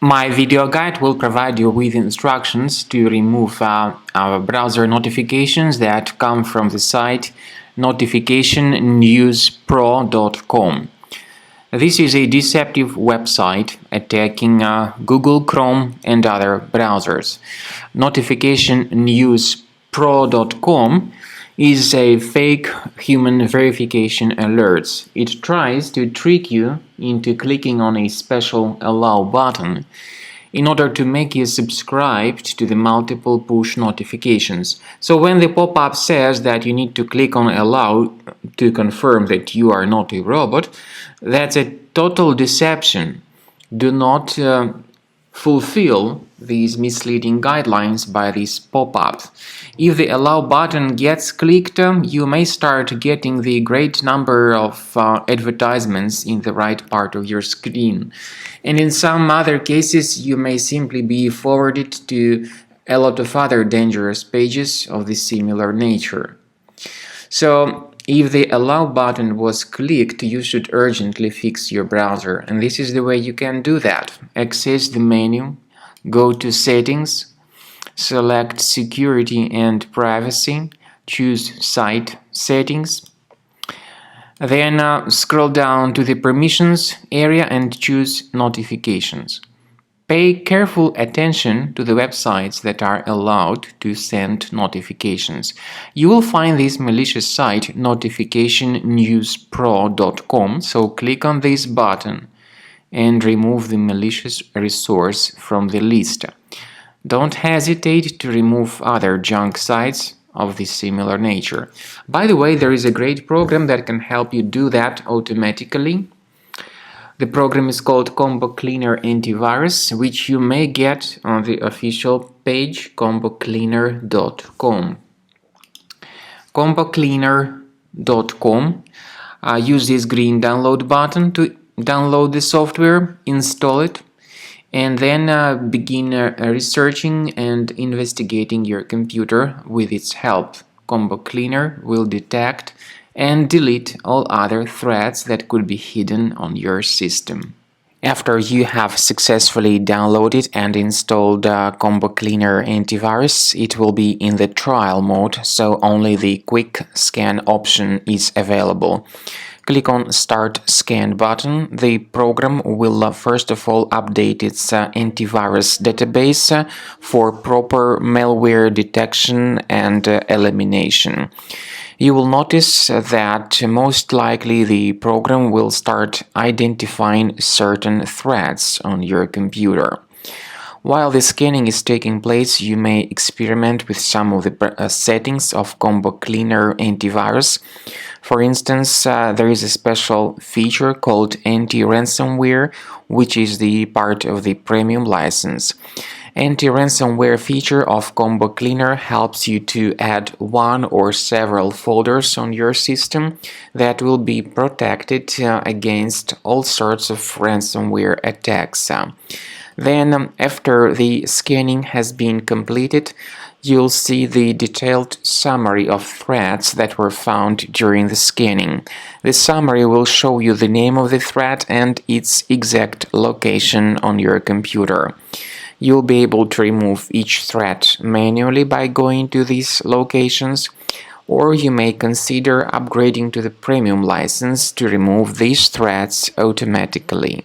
My video guide will provide you with instructions to remove browser notifications that come from the site notificationnewspro.com. This is a deceptive website attacking Google Chrome and other browsers. Notificationnewspro.com is a fake human verification alerts. It tries to trick you into clicking on a special allow button in order to make you subscribed to the multiple push notifications. So when the pop-up says that you need to click on allow to confirm that you are not a robot, that's a total deception. Do not fulfill these misleading guidelines by these pop-ups. If the allow button gets clicked, you may start getting the great number of advertisements in the right part of your screen. And in some other cases, you may simply be forwarded to a lot of other dangerous pages of the similar nature. So, if the allow button was clicked, you should urgently fix your browser, and this is the way you can do that. Access the menu, go to Settings, select Security and Privacy, choose Site Settings, then scroll down to the Permissions area and choose Notifications. Pay careful attention to the websites that are allowed to send notifications. You will find this malicious site notificationnewspro.com, so click on this button and remove the malicious resource from the list. Don't hesitate to remove other junk sites of this similar nature. By the way, there is a great program that can help you do that automatically. The program is called Combo Cleaner Antivirus, which you may get on the official page combocleaner.com. combocleaner.com. Use this green download button to download the software, install it, and then begin researching and investigating your computer with its help. Combo Cleaner will detect and delete all other threats that could be hidden on your system. After you have successfully downloaded and installed Combo Cleaner Antivirus, it will be in the trial mode, so only the quick scan option is available. Click on Start Scan button. The program will first of all update its antivirus database for proper malware detection and elimination. You will notice that most likely the program will start identifying certain threats on your computer. While the scanning is taking place, you may experiment with some of the settings of Combo Cleaner Antivirus. For instance, there is a special feature called Anti-Ransomware, which is the part of the premium license. Anti-ransomware feature of Combo Cleaner helps you to add one or several folders on your system that will be protected against all sorts of ransomware attacks. Then, after the scanning has been completed, you'll see the detailed summary of threats that were found during the scanning. The summary will show you the name of the threat and its exact location on your computer. You'll be able to remove each threat manually by going to these locations, or you may consider upgrading to the premium license to remove these threats automatically.